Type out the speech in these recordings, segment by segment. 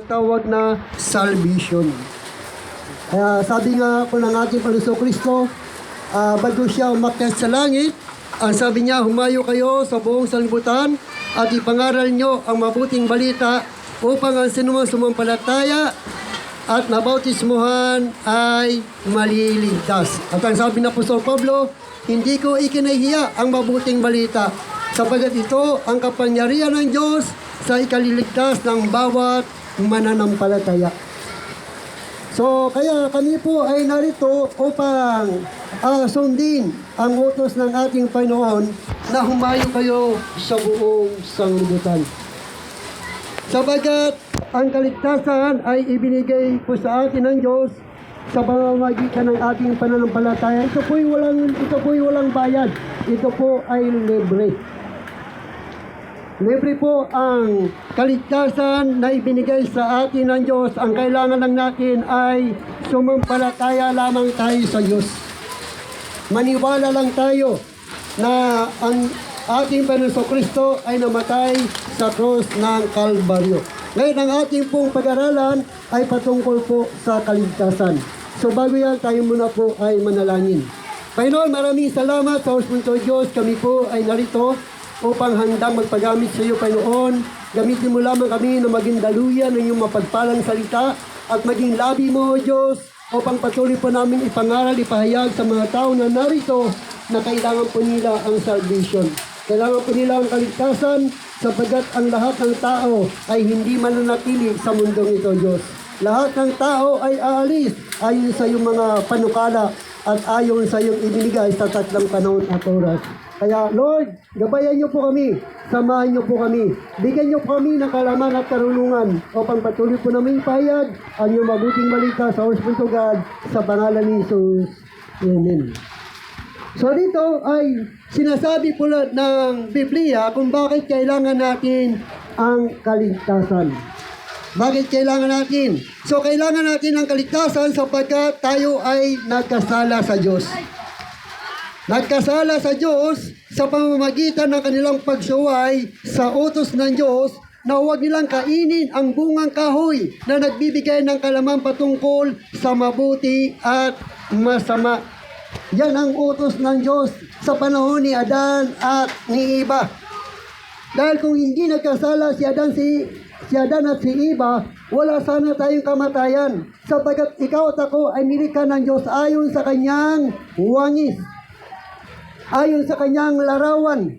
tawag na salvation. Kaya sabi nga po ng ating Panginoong Kristo, bago siya umakyat sa langit, ang sabi niya, humayo kayo sa buong sanlibutan at ipangaral nyo ang mabuting balita upang ang sinumang sumampalataya at nabautismuhan ay maliligtas. At ang sabi ng Apostol Pablo, hindi ko ikinahiya ang mabuting balita sapagkat ito ang kapangyarihan ng Diyos sa ikaliligtas ng bawat mananampalataya. So, kaya kami po ay narito upang sundin ang utos ng ating Panginoon na humayo kayo sa buong sanglibutan. Sabagat ang kaligtasan ay ibinigay po sa atin ng Diyos sa pamamagitan ng ating pananampalataya. Ito po'y walang bayad. Ito po ay libre. Libre po ang kaligtasan na ibinigay sa atin ng Diyos. Ang kailangan lang natin ay sumampalataya lamang tayo sa Diyos. Maniwala lang tayo na ang ating Panginoong Kristo ay namatay sa krus ng Kalbaryo. Ngayon, ang ating pong pag-aralan ay patungkol po sa kaligtasan. So bago yan, tayo muna po ay manalangin. Panginoon, maraming salamat sa Espiritu Diyos. Kami po ay narito upang handang magpagamit sa iyo, Panginoon. Gamitin mo lamang kami na maging daluyan ng iyong mapagpalang salita at maging labi mo, Diyos, upang patuloy po namin ipangaral, ipahayag sa mga tao na narito na kailangan po nila ang salvation. Kailangan po nila ang kaligtasan sapagkat ang lahat ng tao ay hindi mananatili sa mundong ito, Diyos. Lahat ng tao ay aalis ayon sa iyong mga panukala at ayon sa iyong ibinigay sa tatlong panahon at oras. Kaya, Lord, gabayan niyo po kami, samahan niyo po kami, bigyan niyo po kami ng kalaman at karunungan upang patuloy po namin ipahayag ang iyong mabuting balita sa Espiritu God sa pangalan ni Jesus. Amen. So dito ay sinasabi po ng Biblia kung bakit kailangan natin ang kaligtasan. Bakit kailangan natin? So kailangan natin ang kaligtasan sapagkat tayo ay nagkasala sa Diyos. Nagkasala sa Diyos sa pamamagitan ng kanilang pagsuway sa utos ng Diyos na huwag nilang kainin ang bungang kahoy na nagbibigay ng kalaman patungkol sa mabuti at masama. Yan ang utos ng Diyos sa panahon ni Adan at ni Eva. Dahil kung hindi nagkasala si Adan at si Eva, wala sana tayong kamatayan. Sapagkat ikaw at ako ay nilikha ng Diyos ayon sa kanyang wangis. Ayon sa kanyang larawan,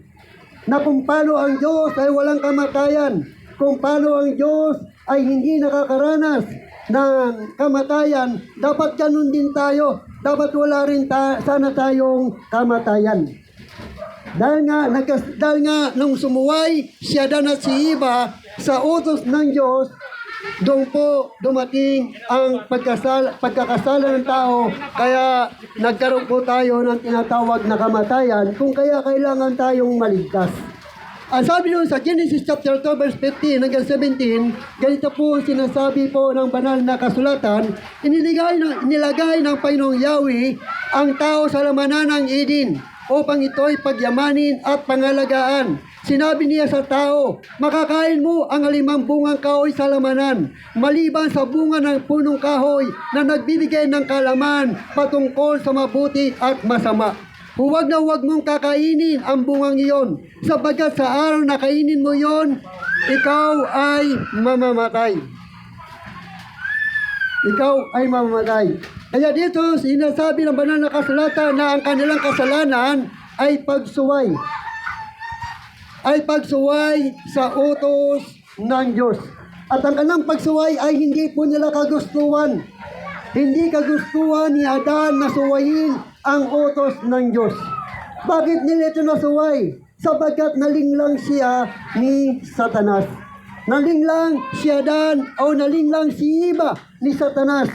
na kung paano ang Diyos ay walang kamatayan, kung paano ang Diyos ay hindi nakakaranas ng kamatayan, dapat ganun din tayo. Dapat wala rin sana tayong kamatayan. Dahil nga nung sumuway si Adan at si Eva sa utos ng Diyos, doon po dumating ang pagkakasala ng tao, kaya nagkaroon po tayo ng tinatawag na kamatayan, kung kaya kailangan tayong maligtas. Ang sabi doon sa Genesis chapter 2 verse 15 hanggang 17, ganito po sinasabi po ng banal na kasulatan, inilagay ng Panginoong Yahweh ang tao sa lamanan ng Eden upang ito'y pagyamanin at pangalagaan. Sinabi niya sa tao, makakain mo ang 5 bungang kahoy sa lamanan, maliban sa bunga ng punong kahoy na nagbibigay ng kalaman patungkol sa mabuti at masama. Huwag na huwag mong kakainin ang bungang iyon, sapagkat sa araw na kainin mo iyon, ikaw ay mamamatay. Ikaw ay mamamatay. Kaya dito, sinasabi ng banal na kasulatan na ang kanilang kasalanan ay pagsuway. Ay pagsuway sa utos ng Diyos. At ang kanilang pagsuway ay hindi po nila kagustuhan. Hindi kagustuhan ni Adan na suwayin ang utos ng Diyos. Bakit nila ito nasuway? Sapagkat nalinglang siya ni Satanas. Nalinglang si Adan o nalinglang si Eva ni Satanas.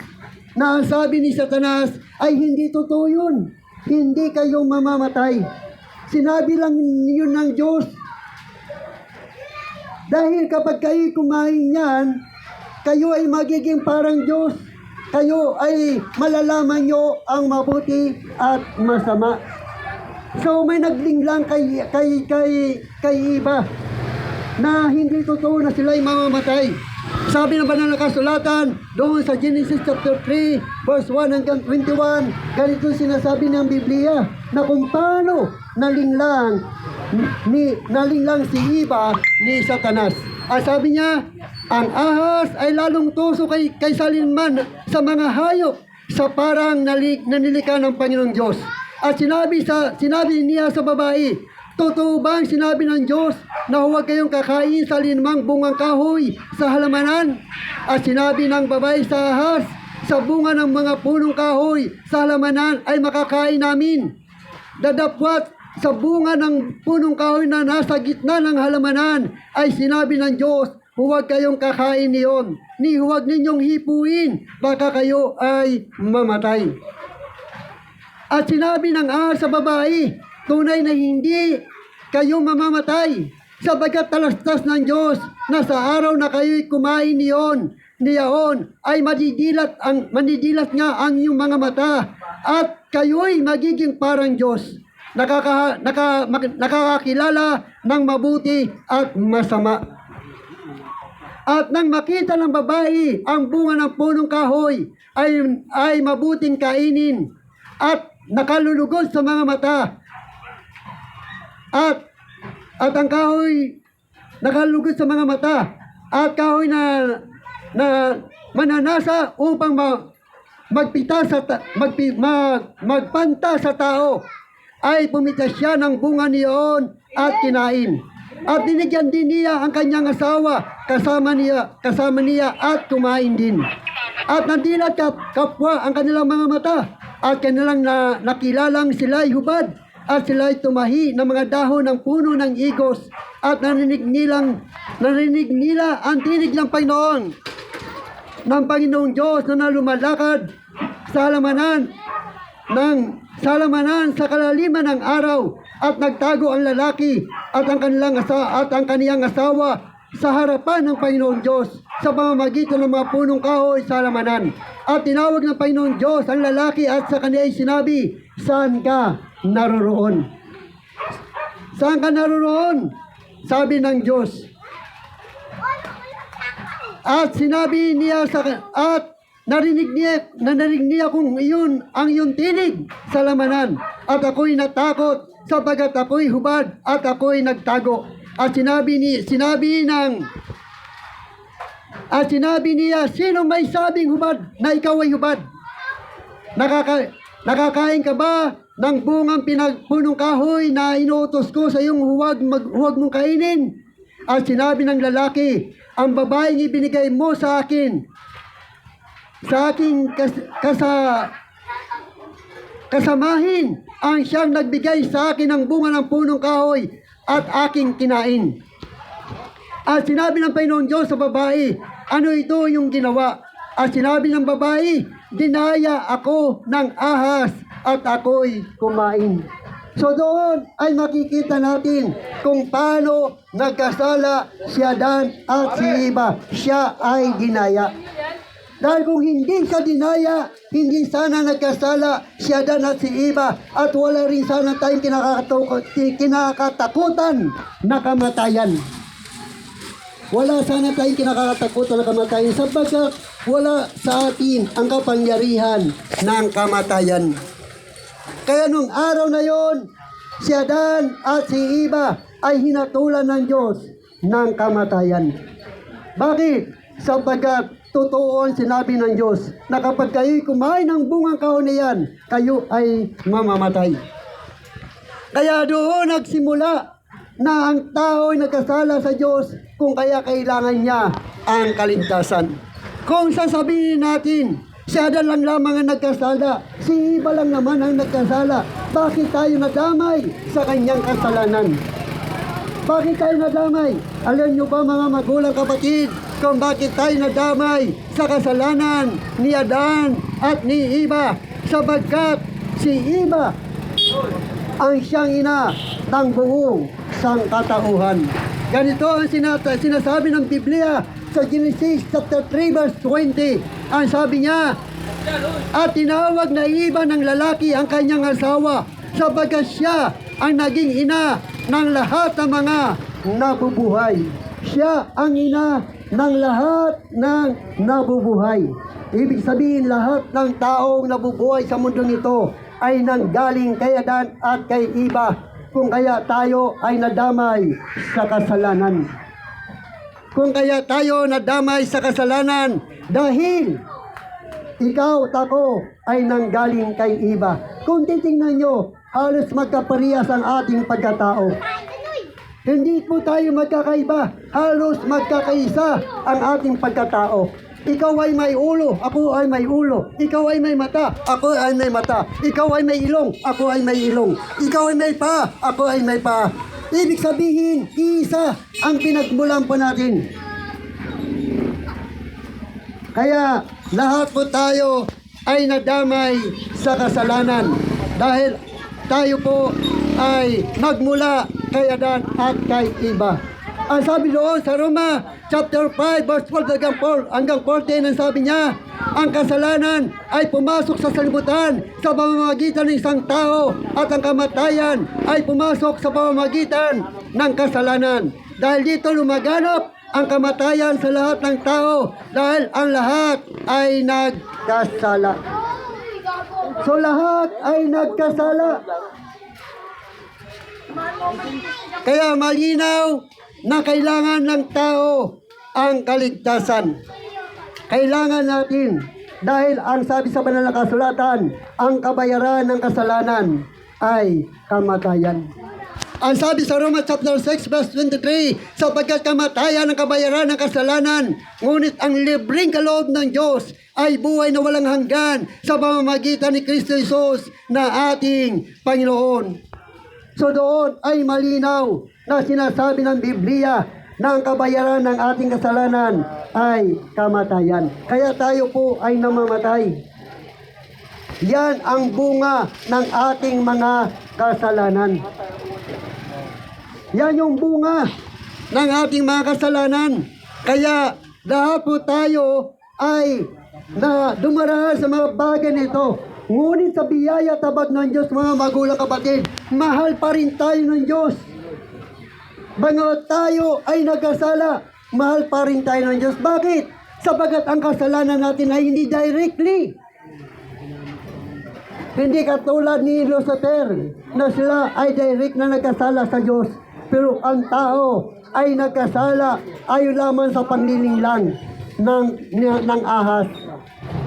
Na ang sabi ni Satanas ay hindi totoo yun. Hindi kayo mamamatay. Sinabi lang yun ng Diyos. Dahil kapag kayo kumain yan, kayo ay magiging parang Diyos. Kayo ay malalaman nyo ang mabuti at masama. So may naglinglang kay Eva na hindi totoo na sila ay mamamatay. Sabi ng banal na kasulatan, doon sa Genesis chapter 3, verse 1 hanggang 21, ganito sinasabi ng Biblia, na kung paano nalinglang si Eva ni Satanas. Sabi niya, ang ahas ay lalong tuso kay salinman sa mga hayop sa parang nanilika ng Panginoong Diyos. At sinabi niya sa babae, totoo bang sinabi ng Diyos na huwag kayong kakain sa linmang bungang kahoy sa halamanan? At sinabi ng babae sa ahas, sa bunga ng mga punong kahoy sa halamanan ay makakain namin. Dadapwat sa bunga ng punong kahoy na nasa gitna ng halamanan ay sinabi ng Diyos, huwag kayong kakain niyon, ni huwag ninyong hipuin, baka kayo ay mamatay. At sinabi ng ahas sa babae, tunay na hindi kayo mamamatay, sapagkat talastas ng Diyos na sa araw na kayo'y kumain niyon ay manidilat nga ang iyong mga mata, at kayo'y magiging parang Diyos, nakakakilala ng mabuti at masama. At nang makita ng babae ang bunga ng punong kahoy ay mabuting kainin at nakalulugod sa mga mata, at ang kahoy nakalugod sa mga mata, at kahoy na mananasa upang magpanta sa tao, ay pumitas siya ng bunga niyon at kinain. At dinigyan din niya ang kanyang asawa kasama niya at kumain din. At nandilat kapwa ang kanilang mga mata, at kanilang nakilalang sila'y hubad, at sila'y tumahi ng mga dahon ng puno ng igos, at narinig nila ang tinig ng Panginoong Diyos na lumalakad sa halamanan sa kalaliman ng araw, at nagtago ang lalaki at ang kaniyang asawa sa harapan ng Panginoong Diyos sa pamamagitan ng mga punong kahoy sa halamanan. At tinawag ng Panginoong Diyos ang lalaki at sa kaniya ay sinabi, saan ka naroroon? Saan ka naroroon? Sabi ng Diyos. At sinabi niya at narinig niya kung iyon ang iyong tinig sa lamanan. At ako'y natakot sapagkat ako'y hubad at ako'y nagtago. At sinabi niya, sino may sabing hubad na ikaw ay hubad? Nakakain ka ba ng bungang punong kahoy na inuutos ko sa iyong huwag mong kainin? At sinabi ng lalaki, ang babaeng ibinigay mo sa aking kasamahin ang siyang nagbigay sa akin ng bunga ng punong kahoy at aking kinain. At sinabi ng Panginoong Diyos sa babae, ano ito yung ginawa? At sinabi ng babae, dinaya ako ng ahas at ako'y kumain. So doon ay makikita natin kung paano nagkasala si Adan at si Eva. Siya ay dinaya. Dahil kung hindi siya dinaya, hindi sana nagkasala si Adan at si Eva, at wala rin sana tayong kinakatakutan na kamatayan. Wala sana tayong kinakatakutan na kamatayan sapagkat wala sa atin ang kapangyarihan ng kamatayan. Kaya nung araw na yon, si Adan at si Eva ay hinatulan ng Diyos ng kamatayan. Bakit? Sapagkat totoo ang sinabi ng Diyos na kapag kayo'y kumain ng bungang kahoy na yan, kayo ay mamamatay. Kaya doon nagsimula na ang tao ay nagkasala sa Diyos, kung kaya kailangan niya ang kaligtasan. Kung sasabihin natin, si Adan lang lamang ang nagkasala, si Eva lang naman ang nagkasala, bakit tayo nadamay sa kanyang kasalanan? Bakit tayo nadamay? Alam nyo ba mga magulang kapatid, kung bakit tayo nadamay sa kasalanan ni Adan at ni Eva? Sapagkat si Eva ang siyang ina ng buong sangkatauhan. Ganito ang sinasabi ng Biblia sa Genesis chapter 3 verse 20. Ang sabi niya, at tinawag na Eva ng lalaki ang kanyang asawa, sapagkat siya ang naging ina ng lahat ng mga nabubuhay. Siya ang ina ng lahat ng nabubuhay. Ibig sabihin, lahat ng taong nabubuhay sa mundong ito ay nanggaling kay Adan at kay Eva, kung kaya tayo ay nadamay sa kasalanan. Kung kaya tayo nadamay sa kasalanan dahil ikaw at ako ay nanggaling kay Eva. Kung titingnan nyo, halos magkaparehas ang ating pagkatao. Hindi po tayo magkakaiba, halos magkakaisa ang ating pagkatao. Ikaw ay may ulo, ako ay may ulo. Ikaw ay may mata, ako ay may mata. Ikaw ay may ilong, ako ay may ilong. Ikaw ay may paa, ako ay may paa. Ibig sabihin, isa ang pinagmulan po natin. Kaya lahat po tayo ay nadamay sa kasalanan dahil tayo po ay nagmula kay Adan at kay Eva. Ang sabi doon sa Roma chapter 5 verse 12 hanggang 14, ang sabi niya, ang kasalanan ay pumasok sa sanlibutan sa pamamagitan ng isang tao at ang kamatayan ay pumasok sa pamamagitan ng kasalanan. Dahil dito lumaganap ang kamatayan sa lahat ng tao dahil ang lahat ay nagkasala. So lahat ay nagkasala. Kaya malinaw na kailangan ng tao ang kaligtasan. Kailangan natin dahil ang sabi sa banal na kasulatan, ang kabayaran ng kasalanan ay kamatayan. Ang sabi sa Roma chapter 6 verse 23, sapagkat kamatayan ang kabayaran ng kasalanan, ngunit ang libreng kaloob ng Diyos ay buhay na walang hanggan sa pamamagitan ni Kristo Jesus na ating Panginoon. So doon ay malinaw na sinasabi ng Biblia na ang kabayaran ng ating kasalanan ay kamatayan. Kaya tayo po ay namamatay. Yan ang bunga ng ating mga kasalanan. Yan yung bunga ng ating mga kasalanan. Kaya lahat po tayo ay na dumaraan sa mga bagay nito. Ngunit sa biyaya tabat ng Diyos, mga magulang kapatid, mahal pa rin tayo ng Diyos. Bagamat tayo ay nagkasala, mahal pa rin tayo ng Diyos. Bakit? Sapagat ang kasalanan natin ay hindi directly. Hindi katulad ni Lucifer na sila ay direct na nagkasala sa Diyos. Pero ang tao ay nagkasala ayon lamang sa panlilinglang ng ahas.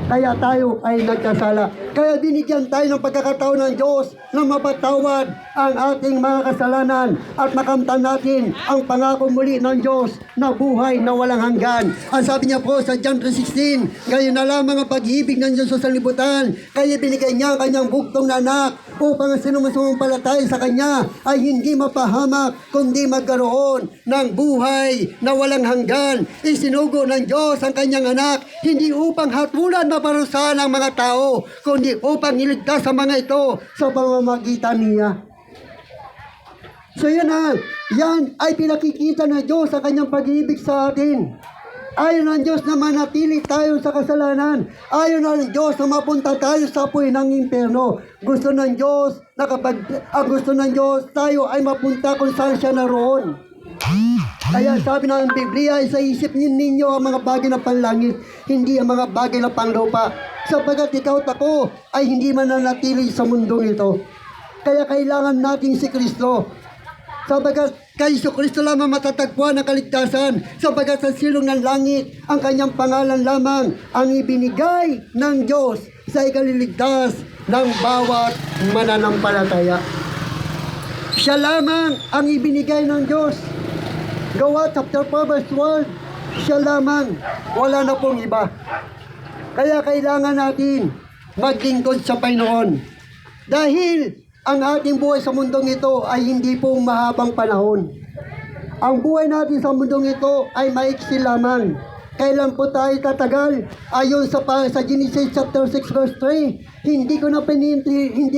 Kaya tayo ay nagkasala. Kaya binigyan tayo ng pagkakataon ng Diyos na mapatawad ang ating mga kasalanan at makamtan natin ang pangako muli ng Diyos na buhay na walang hanggan. Ang sabi niya po sa John 3:16, gayon na lamang ang pag-ibig ng Diyos sa sanlibutan, kaya binigay niya ang kanyang buktong na anak upang ang sinumasampalataya sa kanya ay hindi mapahamak kundi magkaroon ng buhay na walang hanggan. Isinugo ng Diyos ang kanyang anak hindi upang hatulan maparusahan ang mga tao, kundi upang iligtas sa mga ito sa pamamagitan niya. So yan ay pinakikita ng Diyos sa kanyang pag-ibig sa atin. Ayaw ng Diyos na manatili tayo sa kasalanan. Ayaw ng Diyos na mapunta tayo sa apoy ng impyerno. Gusto ng Diyos na gusto ng Diyos tayo ay mapunta kung saan siya naroon. Kaya sabi ng Biblia, sa isip ninyo ang mga bagay na panlangit, hindi ang mga bagay na panglupa. Sapagat ikaw at ako ay hindi mananatili sa mundong ito. Kaya kailangan natin si Kristo. Sapagat kay Kristo lamang matatagpuan ang kaligtasan. Sapagat sa silong ng langit, ang kanyang pangalan lamang ang ibinigay ng Diyos sa ikaliligtas ng bawat mananampalataya. Siya lamang ang ibinigay ng Diyos. Gawa chapter 4 verse 12, siya lamang, wala na pong iba. Kaya kailangan natin maglingkod sa Panginoon. Dahil ang ating buhay sa mundong ito ay hindi pong mahabang panahon. Ang buhay natin sa mundong ito ay maiksi lamang. Kailan po tayo tatagal? Ayon sa Genesis chapter 6 verse 3, hindi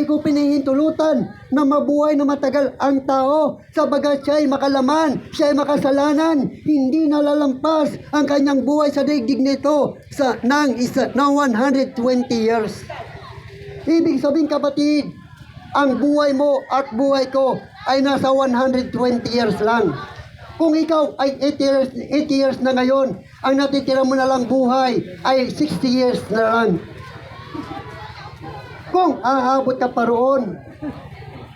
ko pinahintulutan na mabuhay na matagal ang tao, sabagat siya ay makalaman, siya ay makasalanan, hindi nalalampas ang kanyang buhay sa daigdig nito ng 120 years. Ibig sabihin kapatid, ang buhay mo at buhay ko ay nasa 120 years lang. Kung ikaw ay 8 years na ngayon, ang natitira mo na lang buhay ay 60 years na lang. Kung aabot ka pa roon,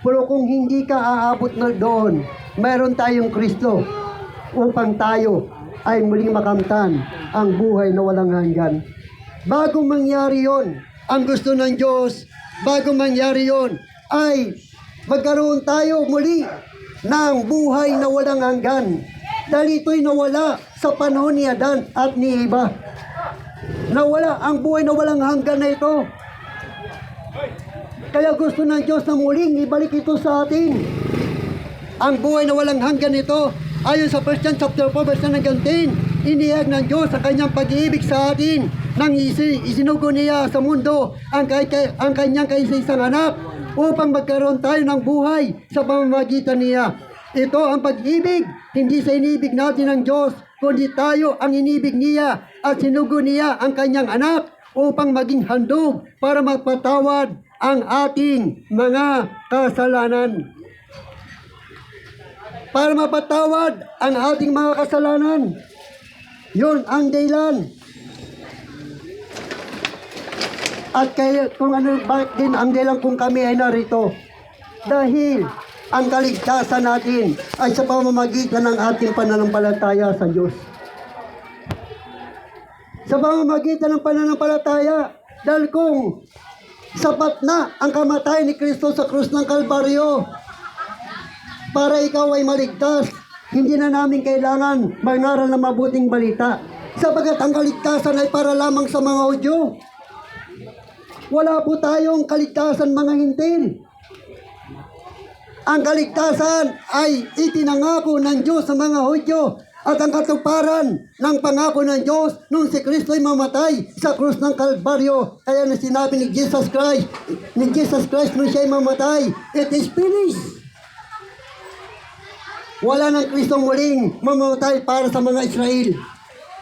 pero kung hindi ka aabot na doon, mayroon tayong Kristo upang tayo ay muling makamtan ang buhay na walang hanggan. Bago mangyari yon, ang gusto ng Diyos, bago mangyari yon, ay magkaroon tayo muli ng buhay na walang hanggan. Dahil ito'y nawala sa panahon ni Adan at ni Eva. Nawala ang buhay na walang hanggan na ito. Kaya gusto ng Diyos na muling ibalik ito sa atin. Ang buhay na walang hanggan ito, ayon sa 1 John chapter 4 verse 10, inihag ng Diyos ang kanyang pag-ibig sa atin nang isinugo niya sa mundo ang kanyang kaisa-isang anak upang magkaroon tayo ng buhay sa pamamagitan niya. Ito ang pag-ibig, hindi sa inibig natin ng Diyos, kundi tayo ang inibig niya at sinugo niya ang kanyang anak upang maging handog para magpatawad ang ating mga kasalanan. Para mapatawad ang ating mga kasalanan. Yun ang dahilan. At kaya kung ano bakit din ang dahilan kung kami ay narito. Dahil ang kaligtasan natin ay sa pamamagitan ng ating pananampalataya sa Diyos. Sa pamamagitan ng pananampalataya, dahil kung sapat na ang kamatayan ni Kristo sa krus ng Kalbaryo para ikaw ay maligtas, hindi na namin kailangan mangaral ng mabuting balita. Sapagat ang kaligtasan ay para lamang sa mga Hudyo. Wala po tayong kaligtasan mga hintil. Ang kaligtasan ay itinangako ng Diyos sa mga Hudyo at ang katuparan ng pangako ng Diyos nung si Kristo ay mamatay sa krus ng Kalbaryo. Kaya na sinabi ni Jesus Christ nung siya ay mamatay, it is finished. Wala ng Kristong muling mamatay para sa mga Israel.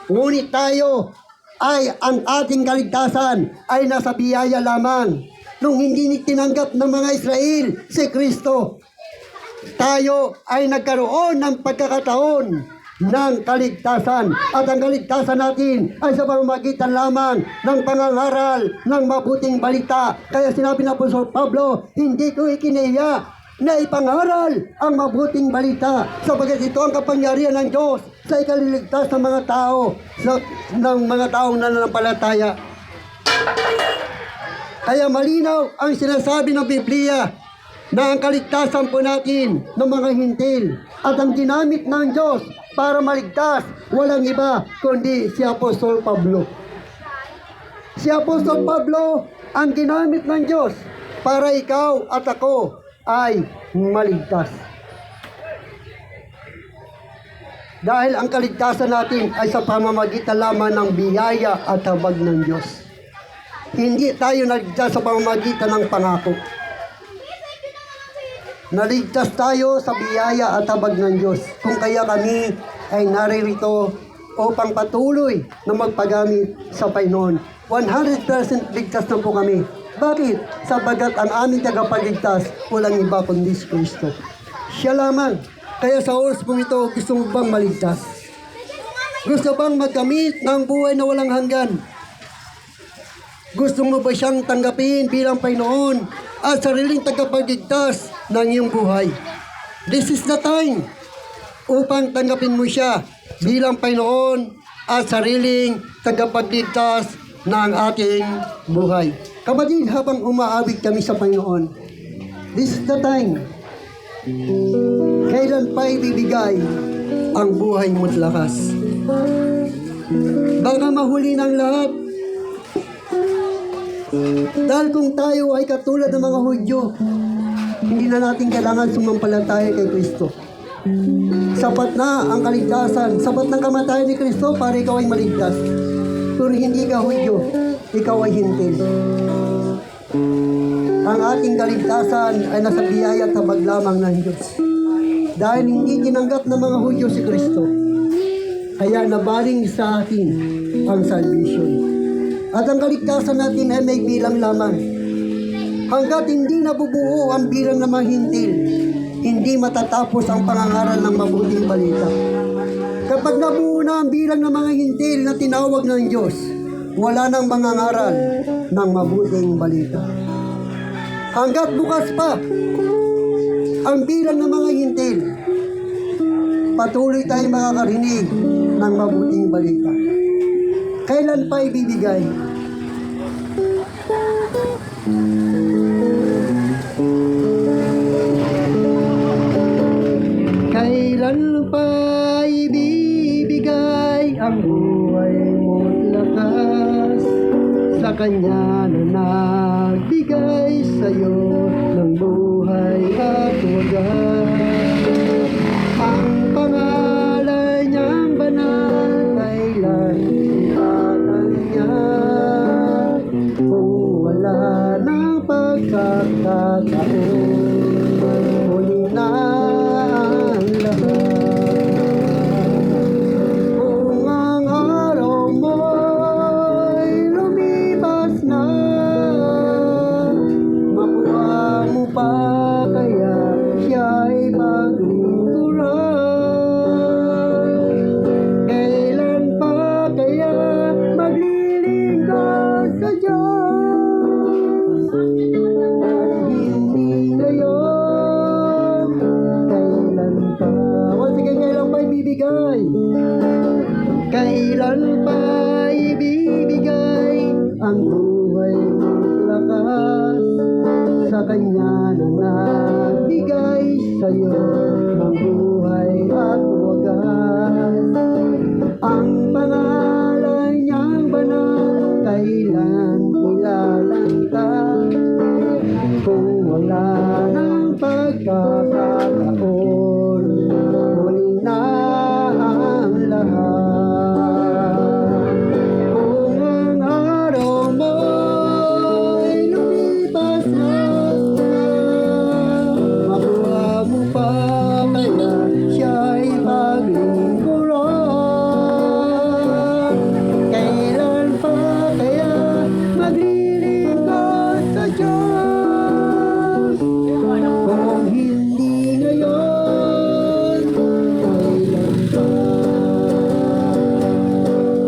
Ngunit tayo ay ang ating kaligtasan ay nasa biyaya lamang. Nung hindi tinanggap ng mga Israel si Kristo, tayo ay nagkaroon ng pagkakataon ng kaligtasan. At ang kaligtasan natin ay sa pamamagitan lamang ng pangangaral ng mabuting balita. Kaya sinabi ng Apostol Pablo, hindi ko ikiniya na ipangaral ang mabuting balita sapagat ito ang kapangyarihan ng Diyos sa ikaliligtas ng mga tao, ng mga taong nananampalataya. Kaya malinaw ang sinasabi ng Biblia na ang kaligtasan po natin ng mga hintil at ang ginamit ng Diyos para maligtas, walang iba kundi si Apostol Pablo. Si Apostol Pablo ang ginamit ng Diyos para ikaw at ako ay maligtas. Dahil ang kaligtasan natin ay sa pamamagitan lamang ng biyaya at habag ng Diyos. Hindi tayo naligtas sa pamamagitan ng pangako. Naligtas tayo sa biyaya at habag ng Diyos. Kung kaya kami ay naririto upang patuloy na magpagamit sa Panginoon. 100% ligtas na po kami. Bakit? Sabagat ang aming tagapagligtas, walang iba kundi si Kristo. Siya lamang. Kaya sa oras pong ito, gusto mo bang maligtas? Gusto bang magkamit ng buhay na walang hanggan? Gusto mo ba siyang tanggapin bilang Panginoon at sariling tagapagligtas ng iyong buhay? This is the time upang tanggapin mo siya bilang Panginoon at sariling tagapagligtas ng ating buhay. Kapatid, habang umaawit kami sa Panginoon, this is the time. Kailan pa ibibigay ang buhay mo't lakas? Baka mahuli ng lahat. Dahil kung tayo ay katulad ng mga Hudyo, hindi na natin kailangan sumampalataya kay Kristo. Sapat na ang kaligtasan, sapat ng kamatayan ni Kristo para ikaw ay maligtas. Pero hindi ka Hudyo, ikaw ay hintil. Ang ating kaligtasan ay nasa biyaya at habag lamang ng Diyos. Dahil hindi tinanggap ng mga Hudyo si Kristo, kaya nabaling sa atin ang salvation. At ang kaligtasan natin ay may bilang lamang. Hanggat hindi nabubuo ang bilang ng mga hintil, hindi matatapos ang pangangaral ng mabuting balita. Kapag nabuo na ang bilang ng mga hintil na tinawag ng Diyos, wala nang mangangaral ng mabuting balita. Hanggat bukas pa ang bilang ng mga hintil, patuloy tayong makakarinig ng mabuting balita. Kailan pa ibibigay? Kailan pa ibibigay ang buhay mo't lakas sa Kanya na nagbigay sa'yo ng buhay at wagas? Ang pangalan niyang banal, kailan iatan niya? Kung wala ng pagkakataon, huli na ang lahat. Kung ang araw mo'y lumipas na, makuha mo pa kaya siya'y maglingkuran? Kailan pa kaya maglilingkod sa Diyos? Hindi ngayon. Kailan pa? O sige, kailan pa ibibigay? Kailan pa ibibigay ang buhay mo't lakas sa Kanya na nagbigay sa'yo ng buhay at wagas? Ang pangalan niyang banal, kailan ilalantad? Kung wala ng pagkakataon, huli na ang lahat. Kung ang araw mo'y lumipas na, makuha mo pa kaya siya'y maglingkuran? Kailan pa kaya maglilingkod sa Diyos? Kung hindi ngayon, kailan pa?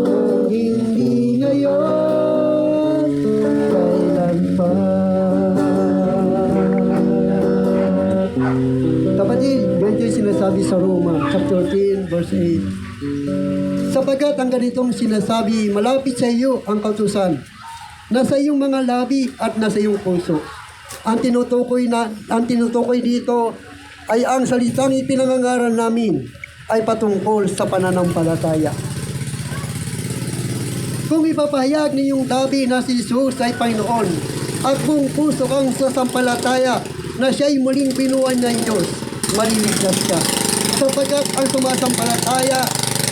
Kung hindi ngayon, kailan pa? Kapatid, ganito yung sinasabi sa Roma, chapter 13, verse 8. Sapagkat ang ganitong sinasabi, malapit sa iyo ang kautusan, nasa iyong mga labi at nasa iyong puso. Ang tinutukoy dito ay ang salitang ipinangangaral namin ay patungkol sa pananampalataya. Kung ipapahayag ninyong labi na si Jesus ay Panginoon at buong puso kang sasampalataya na siya'y muling binuhay ng Diyos, maliligtas ka. Sapagkat ang sumasampalataya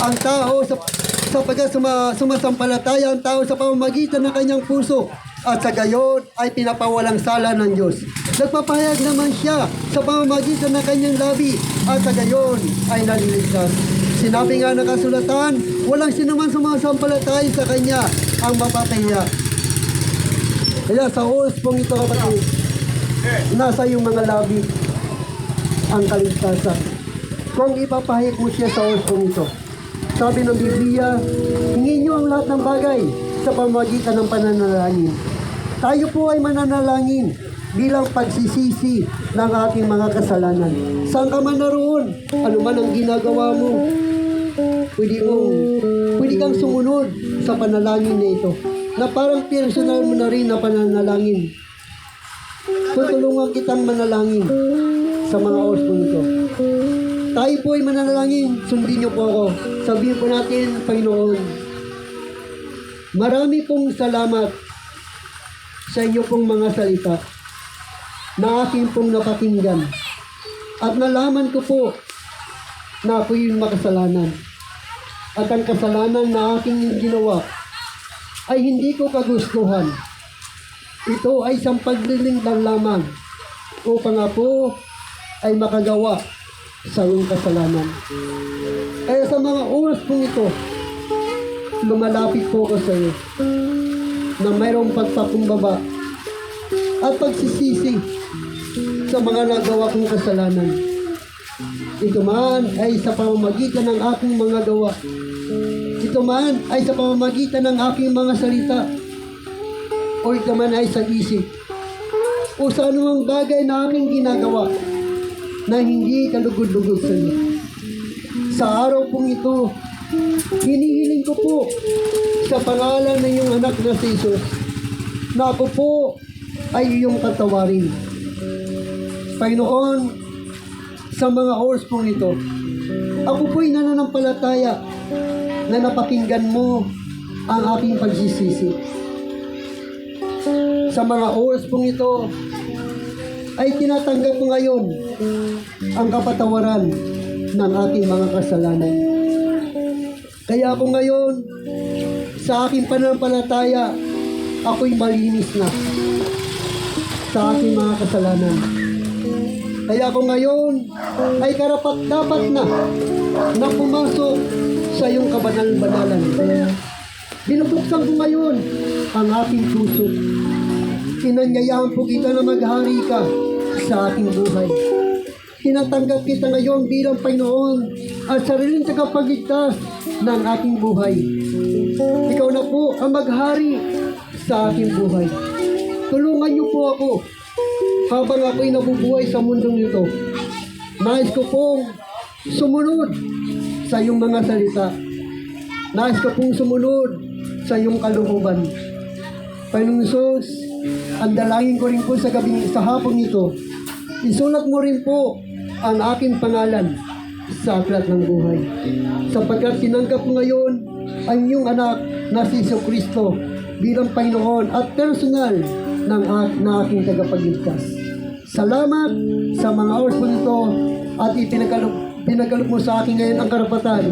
ang tao sumasampalataya ang tao sa pamamagitan ng kanyang puso at sa gayon ay pinapawalang sala ng Diyos. Nagpapahayag naman siya sa pamamagitan ng kanyang labi at sa gayon ay naliligtas. Sinabi nga ng kasulatan, walang sinuman sumasampalataya sa kanya ang mapapahiya. Kaya sa oras pong ito, kapatid, nasa iyong mga labi ang kaligtasan. Kung ipapahayag mo siya sa oras pong ito, sabi ng Biblia, hingin niyo ang lahat ng bagay sa pamamagitan ng pananalangin. Tayo po ay mananalangin bilang pagsisisi ng ating mga kasalanan. Saan ka man naroon, ano man ang ginagawa mo, pwede kang sumunod sa panalangin na ito, na parang personal mo na rin na pananalangin. Tutulungan kitang manalangin sa mga oras po ito. Tayo po ay mananalangin, sundin niyo po ako. Sabihin po natin, Panginoon, marami pong salamat sa inyo pong mga salita na aking pong napakinggan. At nalaman ko po na ako yung makasalanan. At ang kasalanan na aking ginawa ay hindi ko kagustuhan. Ito ay isang paglilingdang lamang upang ako ay makagawa sa iyong kasalanan. Kaya sa mga oras pong ito, lumalapit po ko sa iyo na mayroong pagpakumbaba at pagsisisi sa mga nagawa kong kasalanan. Ito man ay sa pamamagitan ng aking mga gawa. Ito man ay sa pamamagitan ng aking mga salita. O ito man ay sa isip. O sa anumang bagay na aming ginagawa na hindi kalugod-lugod sa iyo. Sa araw pong ito, hinihiling ko po sa pangalan ng iyong anak na si Jesus na ako po ay iyong katawarin. Panginoon, sa mga oras pong ito, ako po'y nananampalataya na napakinggan mo ang aking pagsisisi. Sa mga oras pong ito, ay tinatanggap ko ngayon ang kapatawaran ng aking mga kasalanan. Kaya ako ngayon, sa aking pananampalataya, ako'y malinis na sa aking mga kasalanan. Kaya ako ngayon ay karapat-dapat na pumasok sa iyong kabanal-banalan. Binubuksan ko ngayon ang aking puso. Inanyayahan po kita na maghari ka sa aking buhay. Tinatanggap kita ngayon bilang Panginoon at sariling tagapagligtas ng aking buhay. Ikaw na po ang maghari sa aking buhay. Tulungan niyo po ako habang ako'y nabubuhay sa mundong ito. Nais ko pong sumunod sa iyong mga salita. Nais ko pong sumunod sa iyong kalooban. Panginoon Jesus, ang dalangin ko rin po sa hapon ito, isulat mo rin po ang aking pangalan sa aklat ng buhay. Sapagkat tinanggap ko ngayon ang iyong anak na si Jesucristo bilang Panginoon at personal na aking tagapagligtas. Salamat sa mga oras po nito at pinagkaloob mo sa akin ngayon ang karapatan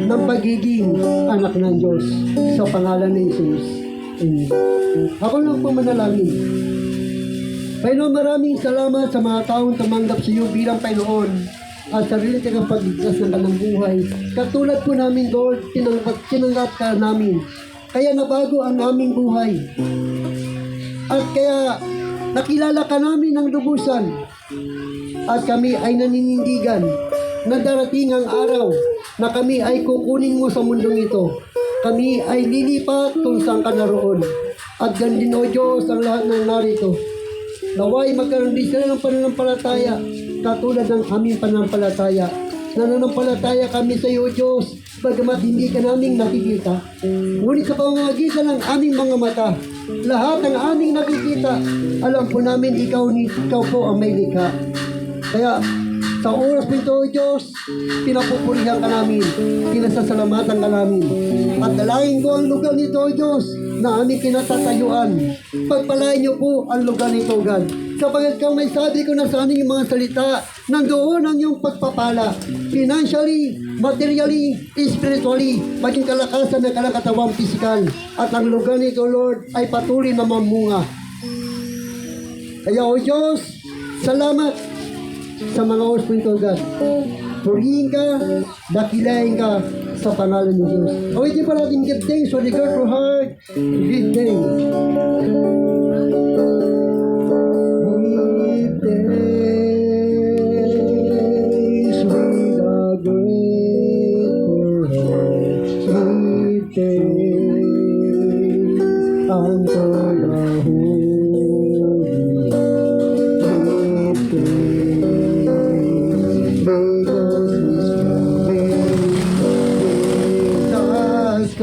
ng pagiging anak ng Diyos sa pangalan ni Jesus. Amen. Ako lang po manalangin. Panginoon, maraming salamat sa mga taong tumanggap sa iyo bilang Panginoon at sarili tagapagligtas ng kanilang buhay. Katulad po namin, Lord, tinanggap ka namin. Kaya nabago ang aming buhay. At kaya nakilala ka namin ng lubusan. At kami ay naninindigan na darating ang araw na kami ay kukunin mo sa mundong ito. Kami ay lilipat kung saan ka naroon. At ganun o Diyos ang lahat ng narito. Naway magkaroon din sila ng pananampalataya katulad ng aming pananampalataya. Nananampalataya kami sa iyo, Diyos, bagamat hindi ka naming nakikita. Ngunit sa pamamagitan ng aming mga mata, lahat ng aming nakikita, alam po namin ikaw po ang may likha. Kaya sa oras po ito, Diyos, pinapupurihan ka namin, pinasasalamatan ka namin. At dalangin ko ang lugar nito, Diyos, na aming kinatatayuan. Pagpalain niyo po ang lugar nito, God. Sapagat kang may sabi ko na sa aming mga salita, nandoon ang iyong pagpapala. Financially, materially, spiritually, maging kalakasan ng kalakatawang pisikal. At ang lugar nito, Lord, ay patuloy na mamunga. Kaya, O Diyos, salamat sa mga oras po ito, God. Purihin ka, dakilain ka sa pangalan ng Diyos. Awitin pa natin give thanks for the God for heart. Give thanks. Give thanks with a grateful heart. Give thanks unto the Holy. Give thanks. Because His promise Christ,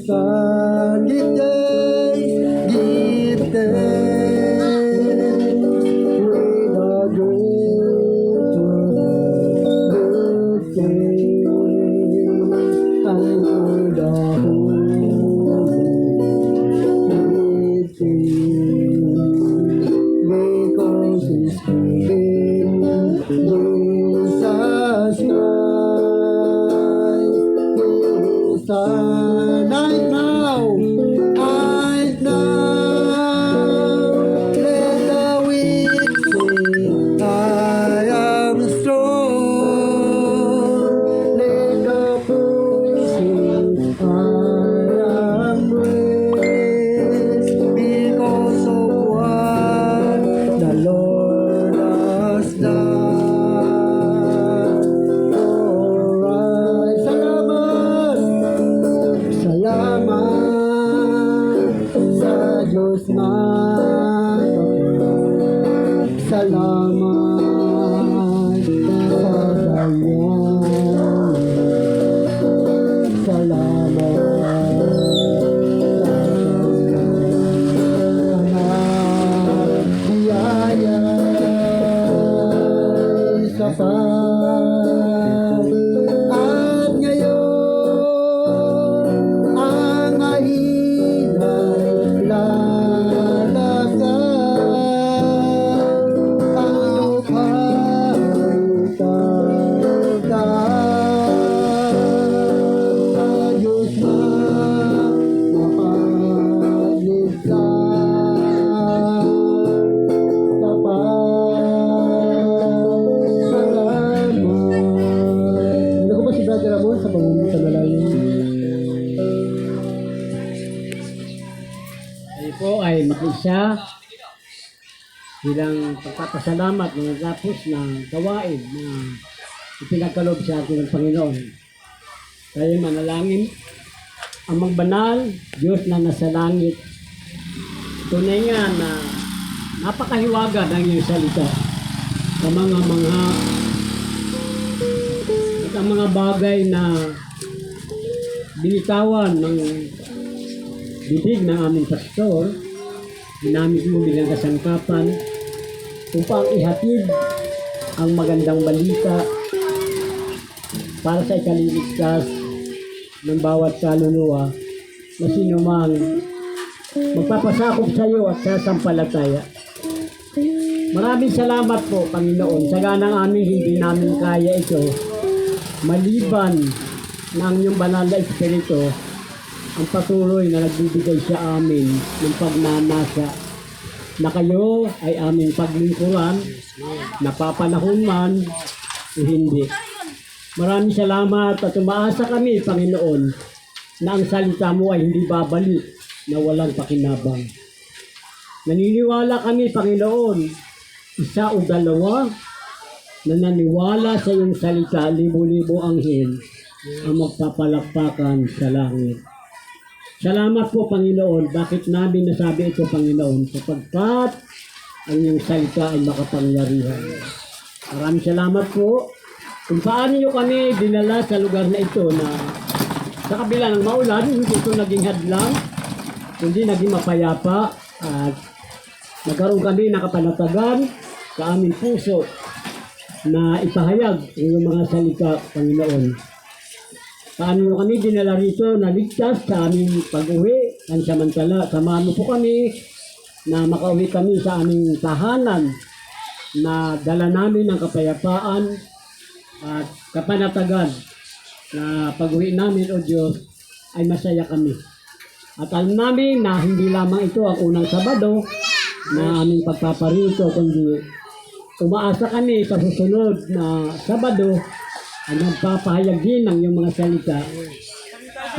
Son, give thanks, with a grateful thanks unto the Holy. Give thanks, because His promise Jesus Christ, His Son, right now, let the weak say, I am strong. Let the poor say, I am rich, because of what the Lord has po ay makiisa bilang pagpapasalamat na natapos ng gawain na ipinagkaloob sa atin ng Panginoon. Tayo manalangin. Amang banal, Diyos na nasa langit, tunay nga na napakahiwaga ng iyong salita sa mga at ang mga bagay na binitawan ng bibig ng aming pastor, ginamit mo bilang kasangkapan upang ihatid ang magandang balita para sa ikaliligtas ng bawat kaluluwa na sinumang magpapasakop sa iyo at sasampalataya. Maraming salamat po, Panginoon. Sa ganang amin, hindi namin kaya ito. Maliban ng iyong banal na Espiritu, ang patuloy na nagbibigay sa amin ng pagnanasa na kayo ay aming paglingkuran, napapanahon man o hindi. Maraming salamat at umaasa kami, Panginoon, na ang salita mo ay hindi babalik na walang pakinabang. Naniniwala kami, Panginoon, isa o dalawa na naniwala sa iyong salita, libo-libo anghel ang magpapalakpakan sa langit. Salamat po, Panginoon. Bakit namin nasabi ito, Panginoon? Sapagkat ang iyong salita ay makapangyarihan. Maraming salamat po kung paano niyo kami dinala sa lugar na ito na sa kabila ng maulan, hindi ito naging hadlang, kundi naging mapayapa at nagkaroon kami ng kapanatagan sa aming puso na ipahayag ang iyong mga salita, Panginoon. Paano mo kami dinala rito na ligtas sa aming pag-uwi, pansamantala. Samahan mo po kami na makauwi kami sa aming tahanan na dala namin ang kapayapaan at kapanatagan na pag-uwi namin, O Diyos, ay masaya kami. At alam namin na hindi lamang ito ang unang Sabado na aming pagpaparito, kundi umaasa kami sa susunod na Sabado ay nagpapahayag din ng iyong mga salita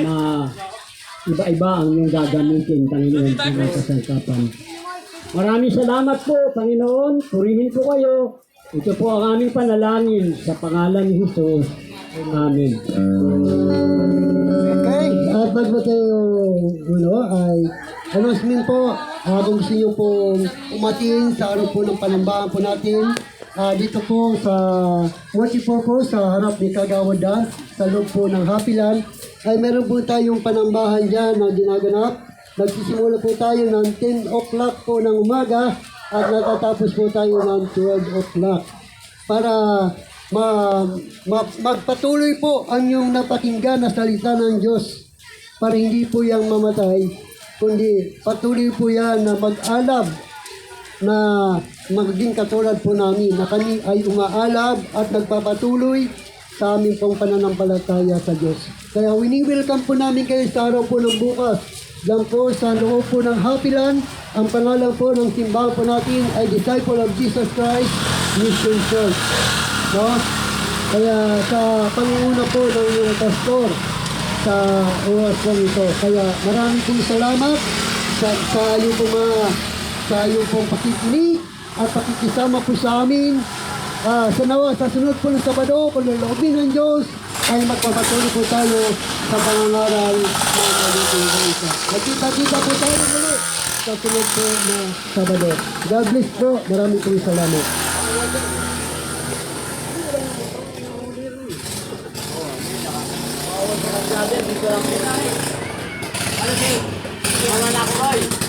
na iba-iba ang iyong gagamitin, Panginoon, sa mga kasangkapan. Maraming salamat po, Panginoon. Purihin po kayo. Ito po ang aming panalangin sa pangalan ni Jesus. Amen. Okay, at bago tayo ay announcement po, kung gusto nyo pong umatin sa araw po ng panambahan po natin, dito po sa Mochipo po sa harap ni Kagawad Dance, sa loob po ng Happyland, ay meron po tayong panambahan dyan na ginaganap. Nagsisimula po tayo ng 10 o'clock po ng umaga at natatapos po tayo ng 12 o'clock para magpatuloy po ang yung napakinggan na salita ng Diyos, para hindi po yang mamatay, kundi patuloy po yan na mag-alab, na magiging katulad po namin na kami ay umaalab at nagpapatuloy sa aming pong pananampalataya sa Diyos. Kaya wini-welcome po namin kayo sa araw po ng bukas. Diyan po sa loob po ng Happyland, ang pangalan po ng simbahan po natin ay Disciple of Jesus Christ Mission Church. No? Kaya sa pangunguna po ng mga pastor sa oras po ito. Kaya maraming pong salamat sa iyong pong pakikinig at pakikisama po sa amin. Sa sunod po ng Sabado, kung laloobin ng Diyos, ay magpapatuloy po tayo sa pangangaral ng Mabuting Balita. Magkita-kita po tayo ulit sa sunod po na Sabado. God bless po. Maraming pong salamat. Ano si? Wala ko, Roy.